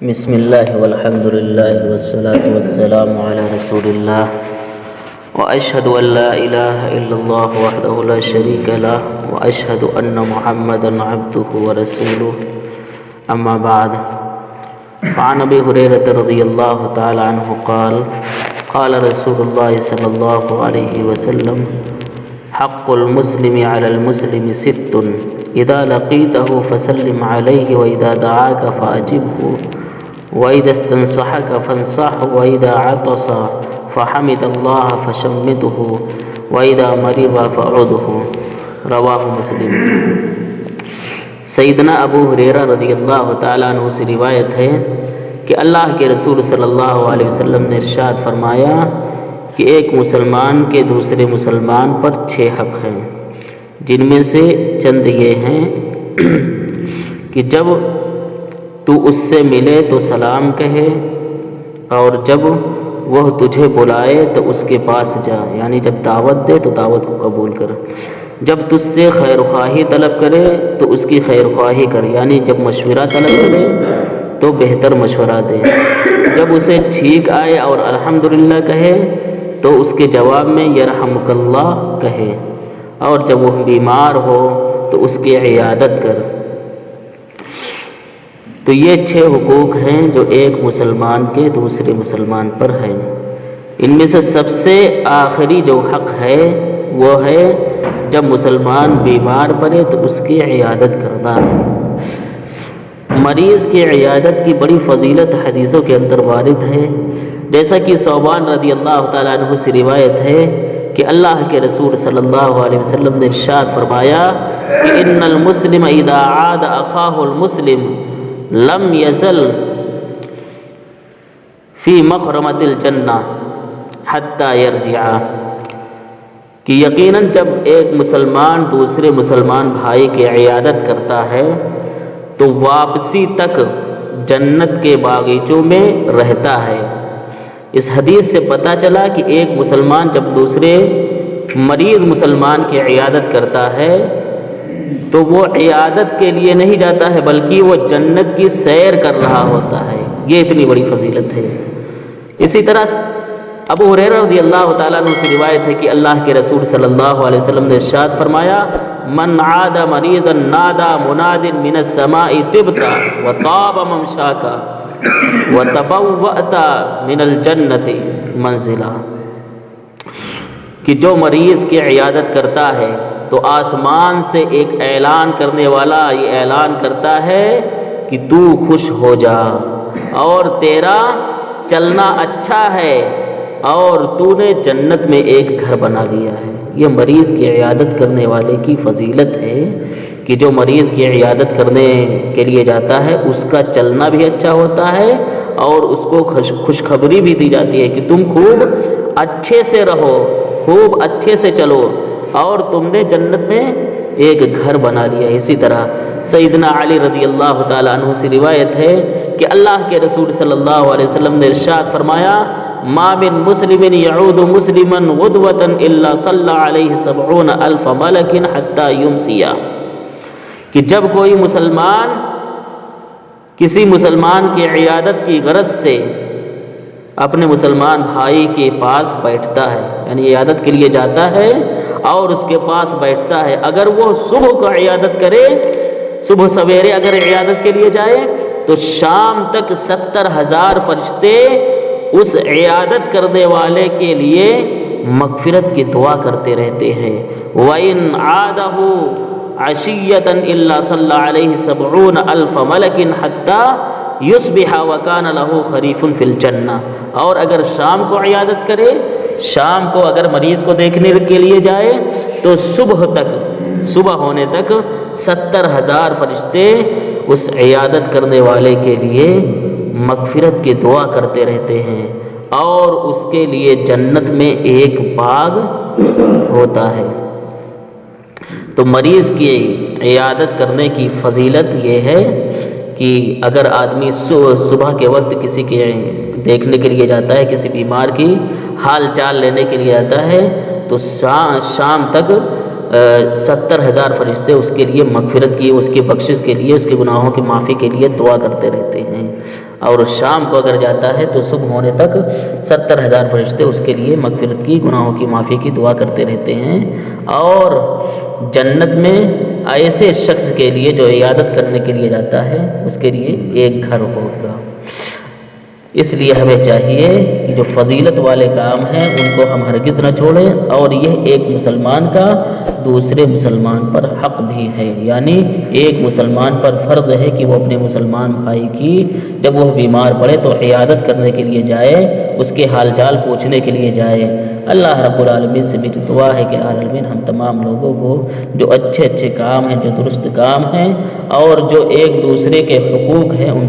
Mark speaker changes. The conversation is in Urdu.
Speaker 1: بسم اللہ والحمد للہ والصلاة والسلام علی رسول اللہ واشہد ان لا الہ الا اللہ وحدہ لا شریک لہ واشہد ان محمدا عبدہ ورسولہ اما بعد فعن ابی ہریرہ رضی اللہ تعالی عنہ قال قال رسول اللہ صلی اللہ علیہ وسلم حق المسلم علی المسلم ست اذا لقیتہ فسلم علیہ واذا دعاک فاجبہ وَإِذَا اسْتَنصَحَكَ فَانصَحْهُ وَإِذَا عَطَسَ فَحَمِدَ اللَّهَ فَشَمِّتْهُ وَإِذَا مَرِضَ فَعُودْهُ رواہ مسلم۔ سیدنا ابو ہریرہ رضی اللہ تعالیٰ عنہ سے روایت ہے کہ اللہ کے رسول صلی اللہ علیہ وسلم نے ارشاد فرمایا کہ ایک مسلمان کے دوسرے مسلمان پر 6 حق ہیں، جن میں سے چند یہ ہیں کہ جب تو اس سے ملے تو سلام کہے، اور جب وہ تجھے بلائے تو اس کے پاس جا، یعنی جب دعوت دے تو دعوت کو قبول کر، جب تجھ سے خیر خواہی طلب کرے تو اس کی خیر خواہی کر، یعنی جب مشورہ طلب کرے تو بہتر مشورہ دے، جب اسے ٹھیک آئے اور الحمدللہ کہے تو اس کے جواب میں یرحمک اللہ کہے، اور جب وہ بیمار ہو تو اس کی عیادت کر۔ تو یہ 6 حقوق ہیں جو ایک مسلمان کے دوسرے مسلمان پر ہیں۔ ان میں سے سب سے آخری جو حق ہے وہ ہے جب مسلمان بیمار پڑے تو اس کی عیادت کرنا ہے۔ مریض کی عیادت کی بڑی فضیلت حدیثوں کے اندر وارد ہے، جیسا کہ ثوبان رضی اللہ تعالیٰ عنہ سے روایت ہے کہ اللہ کے رسول صلی اللہ علیہ وسلم نے ارشاد فرمایا کہ ان المسلم اذا عاد اخاہ المسلم لم یزل فی مخرمۃ الجنہ حتی یرجع، کہ یقیناً جب ایک مسلمان دوسرے مسلمان بھائی کی عیادت کرتا ہے تو واپسی تک جنت کے باغیچوں میں رہتا ہے۔ اس حدیث سے پتہ چلا کہ ایک مسلمان جب دوسرے مریض مسلمان کی عیادت کرتا ہے تو وہ عیادت کے لیے نہیں جاتا ہے بلکہ وہ جنت کی سیر کر رہا ہوتا ہے۔ یہ اتنی بڑی فضیلت ہے۔ اسی طرح ابو ہریرہ رضی اللہ تعالیٰ عنہ سے روایت ہے کہ اللہ کے رسول صلی اللہ علیہ وسلم نے ارشاد فرمایا من عاد مریضا نادى مناد من السماء طبت وطاب ممشاك وتبوأت من الجنة منزلا، کہ جو مریض کی عیادت کرتا ہے تو آسمان سے ایک اعلان کرنے والا یہ اعلان کرتا ہے کہ تو خوش ہو جا اور تیرا چلنا اچھا ہے اور تو نے جنت میں ایک گھر بنا لیا ہے۔ یہ مریض کی عیادت کرنے والے کی فضیلت ہے کہ جو مریض کی عیادت کرنے کے لیے جاتا ہے اس کا چلنا بھی اچھا ہوتا ہے اور اس کو خوشخبری بھی دی جاتی ہے کہ تم خوب اچھے سے رہو، خوب اچھے سے چلو اور تم نے جنت میں ایک گھر بنا لیا۔ اسی طرح سیدنا علی رضی اللہ تعالیٰ عنہ سے روایت ہے کہ اللہ کے رسول صلی اللہ علیہ وسلم نے ارشاد فرمایا ما من مسلم یعود مسلما غدوۃ الا صلی علیہ 70,000 ملک حتی یمسی، کہ جب کوئی مسلمان کسی مسلمان کی عیادت کی غرض سے اپنے مسلمان بھائی کے پاس بیٹھتا ہے، یعنی عیادت کے لیے جاتا ہے اور اس کے پاس بیٹھتا ہے، اگر وہ صبح کو عیادت کرے، صبح سویرے اگر عیادت کے لیے جائے تو شام تک 70,000 فرشتے اس عیادت کرنے والے کے لیے مغفرت کی دعا کرتے رہتے ہیں۔ وَإِنْ عَادَهُ عَشِيَّةً إِلَّا صَلَّى عَلَيْهِ 70,000 مَلَكٍ حَتَّى يُصْبِحَ وَكَانَ لَهُ خَرِيفٌ فِي الْجَنَّةِ، اور اگر شام کو عیادت کرے، شام کو اگر مریض کو دیکھنے کے لیے جائے تو صبح ہونے تک 70,000 فرشتے اس عیادت کرنے والے کے لیے مغفرت کی دعا کرتے رہتے ہیں اور اس کے لیے جنت میں ایک باغ ہوتا ہے۔ تو مریض کی عیادت کرنے کی فضیلت یہ ہے کہ اگر آدمی صبح کے وقت کسی کے دیکھنے کے لیے جاتا ہے، کسی بیمار کی حال چال لینے کے لیے جاتا ہے تو شام تک 70,000 فرشتے اس کے لیے مغفرت کی، اس کی بخشش کے لیے، اس کے گناہوں کی معافی کے لیے دعا کرتے رہتے ہیں۔ اور شام کو اگر جاتا ہے تو صبح ہونے تک 70,000 فرشتے اس کے لیے مغفرت کی، گناہوں کی معافی کی دعا کرتے رہتے ہیں۔ اور جنت میں ایسے شخص کے لیے جو عیادت کرنے کے لیے جاتا ہے اس کے لیے ایک گھر ہوگا۔ اس لیے ہمیں چاہیے کہ جو فضیلت والے کام ہیں ان کو ہم ہرگز نہ چھوڑیں، اور یہ ایک مسلمان کا دوسرے مسلمان پر حق بھی ہے، یعنی ایک مسلمان پر فرض ہے کہ وہ اپنے مسلمان بھائی کی جب وہ بیمار پڑے تو عیادت کرنے کے لیے جائے، اس کے حال چال پوچھنے کے لیے جائے۔ اللہ رب العالمین سے میری دعا ہے کہ العالمین ہم تمام لوگوں کو جو اچھے کام ہیں، جو درست کام ہیں، اور جو ایک دوسرے کے حقوق ہیں ان کو